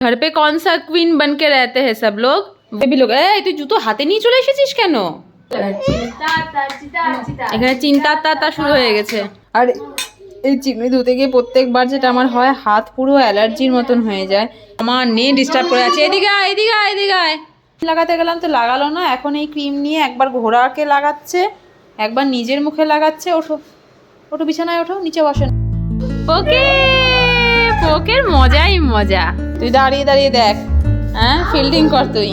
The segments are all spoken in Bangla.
घर पे कौन सा क्वीन बन के रहते हैं सब लोग, वे भी लोग। তুই জুতো হাতে নিয়ে চলে এসেছিস কেন? এখানে চিন্তা তাতা শুরু হয়ে গেছে। আর এই চিংড়ি ধুতে গিয়ে প্রত্যেকবার যেটা আমার হয়, হাত পুরো অ্যালার্জির মতন হয়ে যায়। আমার নিয়ে ডিস্টার্ব করে আছে। এদিকে আয়, এদিকে আয়, এদিকে আয়। লাগাতে গেলাম তো লাগালো না। এখন এই ক্রিম নিয়ে একবার ঘোড়াকে লাগাচ্ছে, একবার নিজের মুখে লাগাচ্ছে। ওঠো ওঠো, বিছানায় ওঠো, নিচে বসেন। ওকে, পোকের মজাই মজা। তুই দাঁড়িয়ে দাঁড়িয়ে দেখ, হ্যাঁ ফিল্ডিং কর তুই।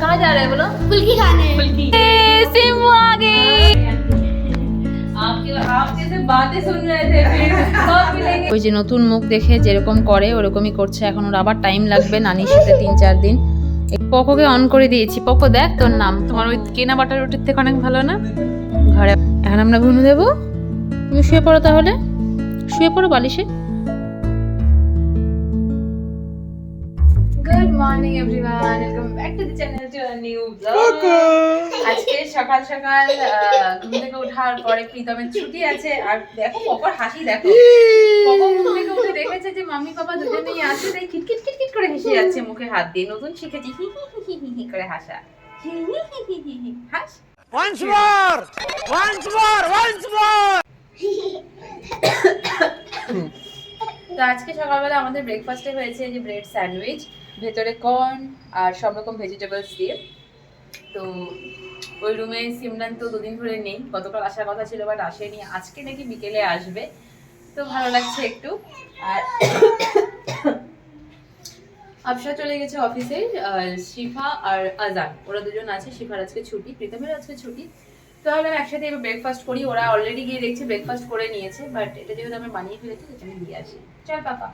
कहाँ जा रहे हैं बोलो? फुल्की खाने। फुल्की। सिमू आ गई। आपके से बातें सुन रहे थे, फिर कब मिलेंगे? ওই যে নতুন মুখ দেখে যেরকম করে ওরকমই করছে। এখন ওর আবার টাইম লাগবে নানির সাথে 3-4 দিন। পকোকে অন করে দিয়েছি। পকো দেখ, তোর নাম তোমার ওই কেনা বাটার রুটির থেকে অনেক ভালো না? ঘরে এখন আমরা ঘুমু দেবো। তুমি শুয়ে পড়ো তাহলে, শুয়ে পড়ো বালিশে। Good morning everyone, welcome back to the channel to a new blog. আজকে সকাল সকাল ঘুম থেকে ওঠার পরে প্রীতমের ছুটি আছে। আর দেখো পকর হাসি, দেখো পকর ঘুম থেকে উঠে দেখেছে যে মাম্মি পাপা দুজনেই আছে, তাই খিটখিট খিটখিট করে হেসে যাচ্ছে মুখে হাত দিয়ে। নতুন শিখেছি হি হি হি হি হি করে হাসা। হি হি হি হি হি হাস। Once more, once more, once more. তো আজকে সকালবেলা আমাদের ব্রেকফাস্টে হয়েছে যে ব্রেড স্যান্ডউইচ, ভেতরে কর্ন আর সব রকম ভেজিটেবলস দিয়ে। তো ওই রুমে সিমরান তো 2 দিন ধরে নেই, গতকাল আসার কথা ছিল বাট আসেনি, আজকে নাকি বিকেলে আসবে। তো ভালো লাগছে একটু। আর আবসা চলে গেছে অফিসে, শিফা আর আজান ওরা দুজন আছে। শিফার আজকে ছুটি, প্রীতমের আজকে ছুটি। তো আমরা একসাথে এবার ব্রেকফাস্ট করি। ওরা অলরেডি গিয়ে দেখছে ব্রেকফাস্ট করে নিয়েছে, বাট এটা যেহেতু আমি বানিয়ে ফেলেছি তো আমি দিয়ে আসি। চল পাপা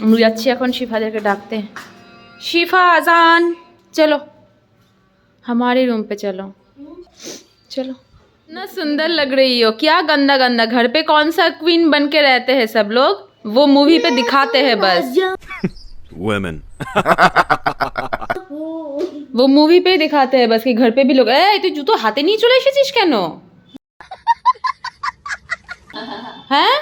আমি যাচ্ছি এখন শিফাদেরকে ডাকতে। शिफा अजान चलो हमारे रूम पे चलो, चलो। ना सुंदर लग रही हो, क्या गंदा गंदा। घर पे कौन सा क्वीन बन के रहते हैं सब लोग, वो मूवी पे दिखाते हैं बस। Women. वो मूवी पे दिखाते हैं बस कि घर पे भी लोग। তুই জুতো হাতে নিয়ে চলে এসেছিস কেন? हैं?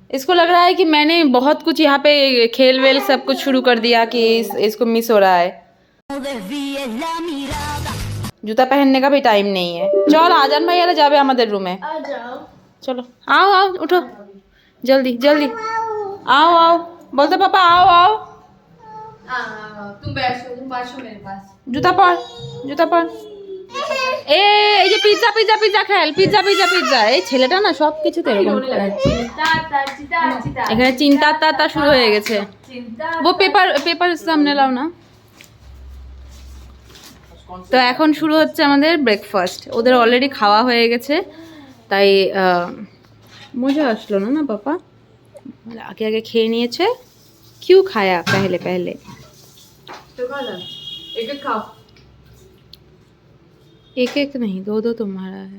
इसको लग रहा है कि मैंने बहुत कुछ यहाँ पे खेल वेल सब कुछ शुरू कर दिया कि इसको मिस हो रहा है। जूता पहनने का भी टाइम नहीं है। चल आजान भाई यार जाबे हमारे रूम में। चलो आओ आओ उठो जल्दी जल्दी आओ आओ। बोलते पापा आओ आओ। तुम बैठो मेरे पास। जूता पहन, जूता पहन। এই যে পিজ্জা পিজ্জা পিজ্জা খেল, পিজ্জা পিজ্জা পিজ্জা। এই ছেলেটা না সব কিছুতে এরকম করে। এখানে চিন্তা তাতা শুরু হয়ে গেছে। वो পেপার পেপার সামনে লাও না। তো এখন শুরু হচ্ছে আমাদের ব্রেকফাস্ট। ওদের অলরেডি খাওয়া হয়ে গেছে, তাই মজা আসলো না না পাপা। আগে আগে খেয়ে নিয়েছে। क्यों खाया पहले पहले? तो खा लो, एक एक खाओ। एक एक नहीं, दो दो तुम्हारा है।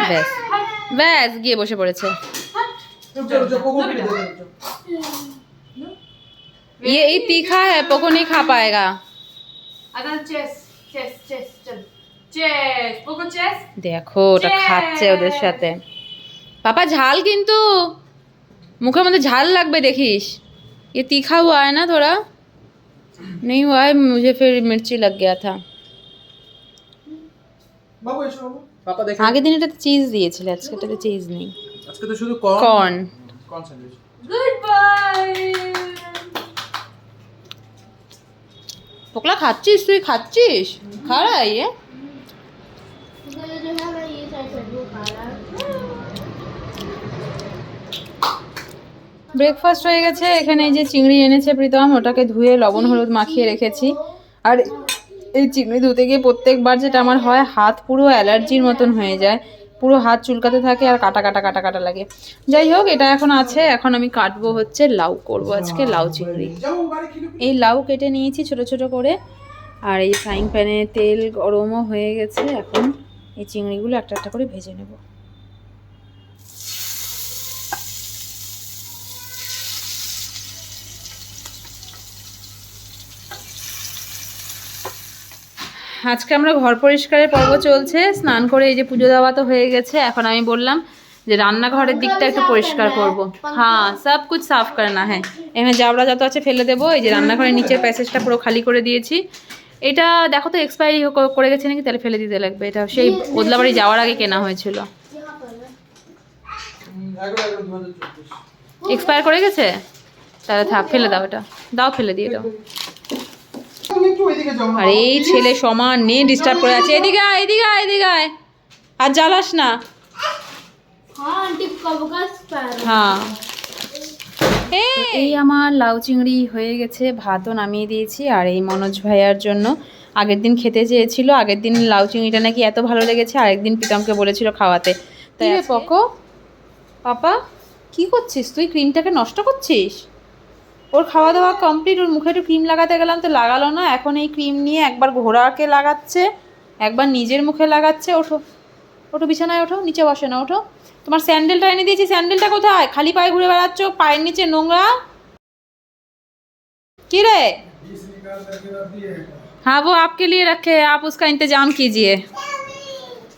बस बस গিয়ে বসে পড়েছে। ये तीखा है, पोको नहीं खा पाएगा। अगर चेस चेस चेस चल चेस पोको चेस। দেখো ওটা খাচ্ছে ওদের সাথে। पापा झाल কিন্তু মুখের মধ্যে ঝাল লাগবে দেখিস। ये तीखा हुआ है ना थोड़ा, नहीं हुआ है, मुझे फिर मिर्ची लग गया था। আগের দিন এটাতে চিজ দিয়েছিল, আজকে এটাতে চিজ নেই, আজকে তো শুধু corn corn sandwich. Goodbye. পোকলা খাচ্ছিস তুই, খাচ্ছিস? খা रहा है ये? ব্রেকফাস্ট হয়ে গেছে। এখানে এই যে চিংড়ি এনেছে প্রীতম, ওটাকে ধুয়ে লবণ হলুদ মাখিয়ে রেখেছি। আর এই চিংড়ি ধুতে গিয়ে প্রত্যেকবার যেটা আমার হয়, হাত পুরো অ্যালার্জির মতন হয়ে যায়, পুরো হাত চুলকাতে থাকে আর কাটা কাটা কাটা কাটা লাগে। যাই হোক এটা এখন আছে, এখন আমি কাটবো হচ্ছে লাউ করব আজকে, লাউ চিংড়ি। এই লাউ কেটে নিয়েছি ছোট ছোট করে। আর এই ফ্রাইং প্যানে তেল গরমও হয়ে গেছে, এখন এই চিংড়িগুলো একটা একটা করে ভেজে নেব। আজকে আমরা ঘর পরিষ্কারের পর্ব চলছে, স্নান করে এই যে পুজো দেওয়া তো হয়ে গেছে। এখন আমি বললাম যে রান্নাঘরের দিকটা একটু পরিষ্কার করব। হ্যাঁ, সব কিছু সাফ করনা হ্যাঁ। এখানে জাবড়া যত আছে ফেলে দেবো। এই যে রান্নাঘরের নিচের প্যাসেজটা পুরো খালি করে দিয়েছি। এটা দেখো তো এক্সপায়ারি করে গেছে নাকি, তাহলে ফেলে দিতে লাগবে। এটা সেই বদলাবাড়ি যাওয়ার আগে কেনা হয়েছিল। এক্সপায়ার করে গেছে, তাহলে থাক, ফেলে দাও। এটা দাও, ফেলে দিয়ে দাও। আর এই ছেলে সমান নিয়ে ডিস্টার্ব করে আছে। এদিকে আয়, এদিকে আয়, এদিকে আয়। আর জ্বালাস না। হ্যাঁ, এই আমার লাউ চিংড়ি হয়ে গেছে, ভাতও নামিয়ে দিয়েছি। আর এই মনোজ ভাইয়ার জন্য আগের দিন খেতে চেয়েছিল, আগের দিন লাউ চিংড়িটা নাকি এত ভালো লেগেছে, আরেকদিন প্রীতমকে বলেছিল খাওয়াতে। তাই পকো পাপা কি করছিস তুই? ক্রিমটাকে নষ্ট করছিস? ওর খাওয়া দাওয়া কমপ্লিট, ওর মুখে একটু ক্রিম লাগাতে গেলাম তো লাগালো না। এখন এই ক্রিম নিয়ে একবার ঘোড়াকে লাগাচ্ছে, একবার নিজের মুখে লাগাচ্ছে। ওঠো ওঠো, বিছানায় ওঠো, নিচে বসে না, ওঠো। তোমার স্যান্ডেলটা এনে দিয়েছি, স্যান্ডেলটা কোথায়? খালি পায়ে ঘুরে বেড়াচ্ছ, পায়ের নিচে নোংরা। কি রে? हाँ वो आपके लिए रखे हैं, आप उसका इंतजाम कीजिए।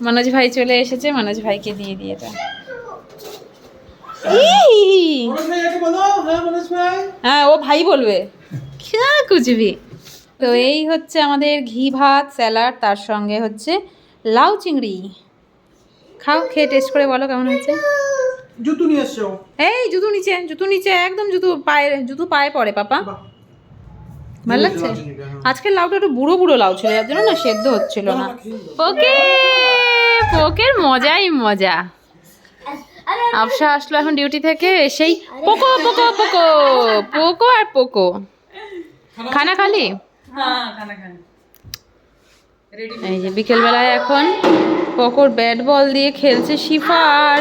मनोज भाई चले এসেছে, मनोज भाई के দিয়ে দিয়েটা। হ্যাঁ, ও ভাই বলবে क्या कुछ भी। তো এই হচ্ছে আমাদের ঘি ভাত, স্যালাড, তার সঙ্গে হচ্ছে লাউ চিংড়ি। খাও, খেয়ে টেস্ট করে বলো কেমন হয়েছে। জুতো নিয়ে এসছো? এই জুতো নিচে, জুতো নিচে একদম, জুতো পায়ে পড়ে পাপা। ভালো লাগছে? আজকের লাউটা একটু বুড়ো বুড়ো লাউ ছিল, যার জন্য না সেদ্ধ হচ্ছিল না। ওকে, পোকের মজাই মজা। আফসা আসলো এখন ডিউটি থেকে, এসেই পোকো পোকো পোকো পোকো আর পোকো। খানা খালি? এই যে বিকেলবেলায় এখন পোকোর ব্যাট বল দিয়ে খেলছে শিফা আর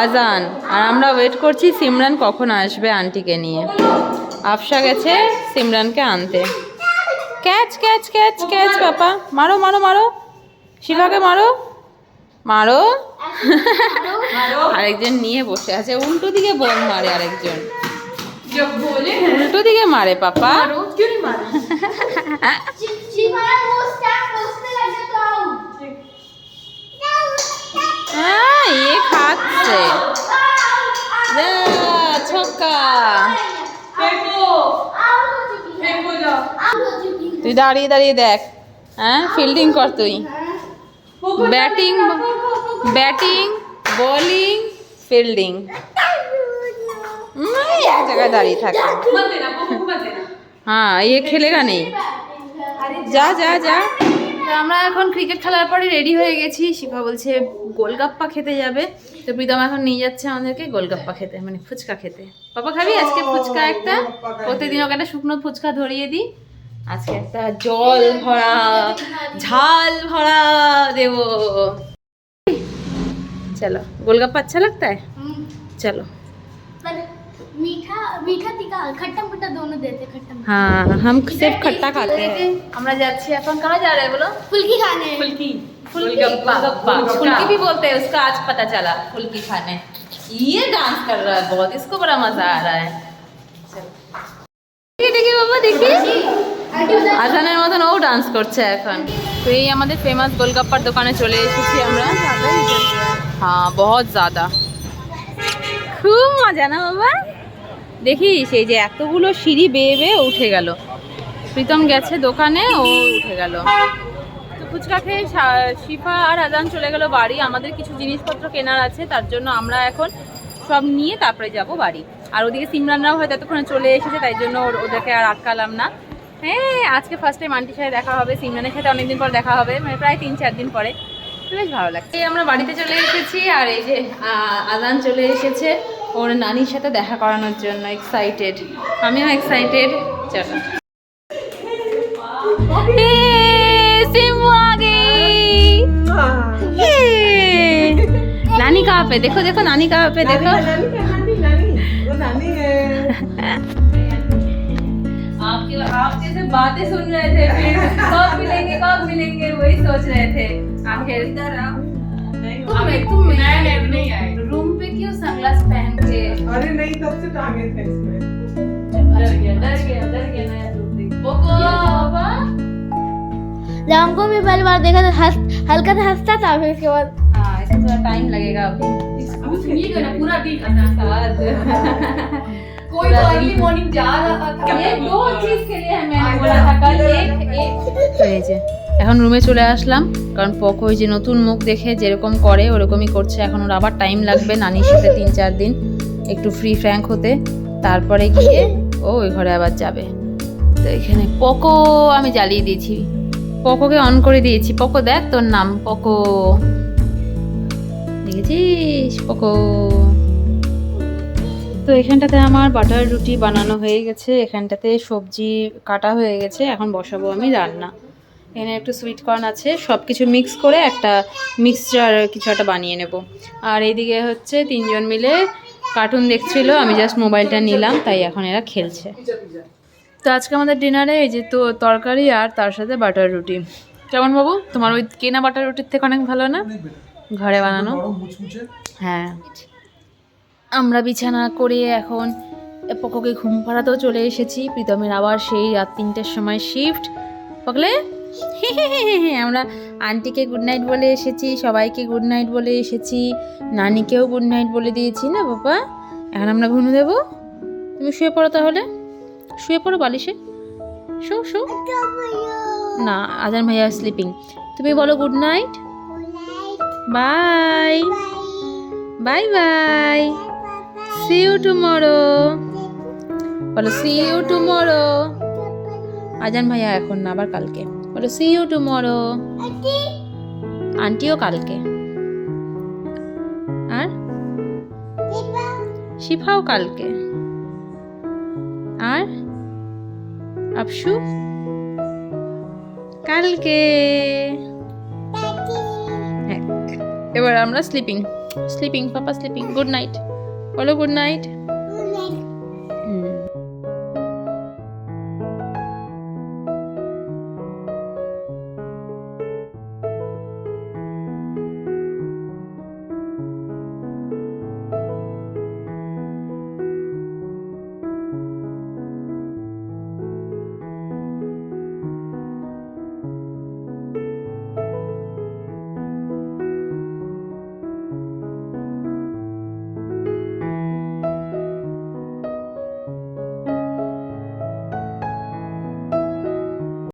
আজান, আর আমরা ওয়েট করছি সিমরান কখন আসবে আন্টিকে নিয়ে। আফসা গেছে সিমরানকে আনতে। ক্যাচ ক্যাচ ক্যাচ ক্যাচ পাপা, মারো মারো মারো, শিফাকে মারো মারো। আরেকজন নিয়ে বসে আছে, উল্টো দিকে বল মারে আরেকজন, উল্টো দিকে মারে পাপা। হ্যাঁ, এ খাচ্ছে ছক্কা। তুই দাঁড়িয়ে দাঁড়িয়ে দেখ, হ্যাঁ ফিল্ডিং কর তুই। ব্যাটিং ব্যাটিং বোলিং ফিল্ডিং, এক জায়গায় দাঁড়িয়ে থাকে। হ্যাঁ, ये খেলেগা নেই, যা যা যা। আমরা এখন ক্রিকেট খেলার পরে রেডি হয়ে গেছি। শিফা বলছে গোলগাপ্পা খেতে যাবে, তো প্রীতম এখন নিয়ে যাচ্ছে আমাদেরকে গোলগাপ্পা খেতে, মানে ফুচকা খেতে। পাপা খাবি আজকে ফুচকা একটা? প্রতিদিন ওকে একটা শুকনো ফুচকা ধরিয়ে দিই, আজকে একটা জল ভরা ঝাল ভরা দেব। चलो गोलगप्पा अच्छा लगता है, चलो। मीठा मीठा तीखा खट्टा मीठा दोनों देते, खट्टा मीठा। हाँ, हम सिर्फ खट्टा खाते हैं। আমরা যাচ্ছি এখন, कहाँ जा रहे हैं बोलो? फुल्की खाने। फुल्की गोलगप्पा, फुल्की भी बोलते हैं उसका, आज पता चला फुल्की खाने। ये डांस कर रहा है बहुत, इसको बड़ा मजा आ रहा है। देखिए बाबा, देखिए আজানের মতন ও ডান্স করছে এখন। তো এই আমাদের ফেমাস গোলগাপ্পার দোকানে চলে এসেছি আমরা। হ্যাঁ, বহুত ज़्यादा, খুব মজা না বাবা? দেখিস এই যে এতগুলো সিঁড়ি বেয়ে বেয়ে উঠে গেল। প্রীতম গেছে দোকানে, ও উঠে গেল। তো ফুচকা খেয়ে শিফা আর আজান চলে গেল বাড়ি। আমাদের কিছু জিনিসপত্র কেনার আছে, তার জন্য আমরা এখন সব নিয়ে তারপরে যাব বাড়ি। আর ওদিকে সিমরানরাও হয়তো এতক্ষণে চলে এসেছে, তাই জন্য ওদেরকে আর আটকালাম না। হ্যাঁ, আজকে ফার্স্ট টাইম আন্টির সাথে দেখা হবে, সিমরানের সাথে অনেকদিন পর দেখা হবে, মানে প্রায় 3-4 দিন পরে। বেশ ভালো লাগছে। এই আমরা বাড়িতে চলে এসেছি, আর এই যে আজান চলে এসেছে ওর নানির সাথে দেখা করানোর জন্য। এক্সাইটেড, আমিও এক্সাইটেড। চলো, सिमू आ गई। नानी कहाँ पे? देखो देखो नानी कहाँ पे, देखो आपके से बातें सुन रहे थे, फिर कब मिलेंगे वही सोच रहे थे। आखिर तुम नहीं आए रूम पे क्यों सनग्लास पहन के? अरे नहीं, तब से टांगे थे इसमें। डर गया नया रूप देख। जब हमको भी पहली बार देखा था, हल्का सा हंसता था, फिर उसके बाद हाँ इसमें थोड़ा टाइम लगेगा अभी। पूरा दिन कोई तो अर्ली मॉर्निंग जा रहा था ये दो चीज के लिए मैंने बोला था कल एक হয়েছে। এখন রুমে চলে আসলাম কারণ পকো ওই যে নতুন মুখ দেখে যেরকম করে ওরকমই করছে। এখন ওর আবার টাইম লাগবে নানির সাথে 3-4 দিন একটু ফ্রি ফ্র্যাঙ্ক হতে, তারপরে গিয়ে ও ওই ঘরে আবার যাবে। তো এখানে পকো আমি জ্বালিয়ে দিয়েছি, পকোকে অন করে দিয়েছি। পকো দেখ তোর নাম পকো, দেখেছিস পকো। তো এখানটাতে আমার বাটার রুটি বানানো হয়ে গেছে, এখানটাতে সবজি কাটা হয়ে গেছে, এখন বসাবো আমি রান্না। এখানে একটু সুইট কর্ন আছে, সব কিছু মিক্স করে একটা মিক্সচার কিছু একটা বানিয়ে নেব। আর এইদিকে হচ্ছে 3 জন মিলে কার্টুন দেখছিল, আমি জাস্ট মোবাইলটা নিলাম, তাই এখন এরা খেলছে। তো আজকে আমাদের ডিনারে এই যে তো তরকারি আর তার সাথে বাটার রুটি। কেমন বাবু, তোমার ওই কেনা বাটার রুটির থেকে অনেক ভালো না ঘরে বানানো? হ্যাঁ। আমরা বিছানা করে এখন পকোকে ঘুম পাড়াতেও চলে এসেছি। প্রীতমের আবার সেই রাত 3টের সময় শিফট। পকলে আমরা আন্টিকে গুড নাইট বলে এসেছি, সবাইকে গুড নাইট বলে এসেছি, নানিকেও গুড নাইট বলে দিয়েছি না বাবা। এখন আমরা ঘুমে দেবো, তুমি শুয়ে পড়ো তাহলে, শুয়ে পড়ো বালিশে, শো শো। না আজান ভাইয়া স্লিপিং। তুমি বলো good night, bye bye bye, see you tomorrow, বলো সি ইউ টুমরো। আজান ভাইয়া এখন না, আবার কালকে বলো সি ইউ টুমরো। আন্টিও কালকে, আর শিফাও কালকে, আর আপসু কালকে। হ্যাঁ এবার আমরা স্লিপিং স্লিপিং, পাপা স্লিপিং। গুড নাইট বলো, গুড নাইট।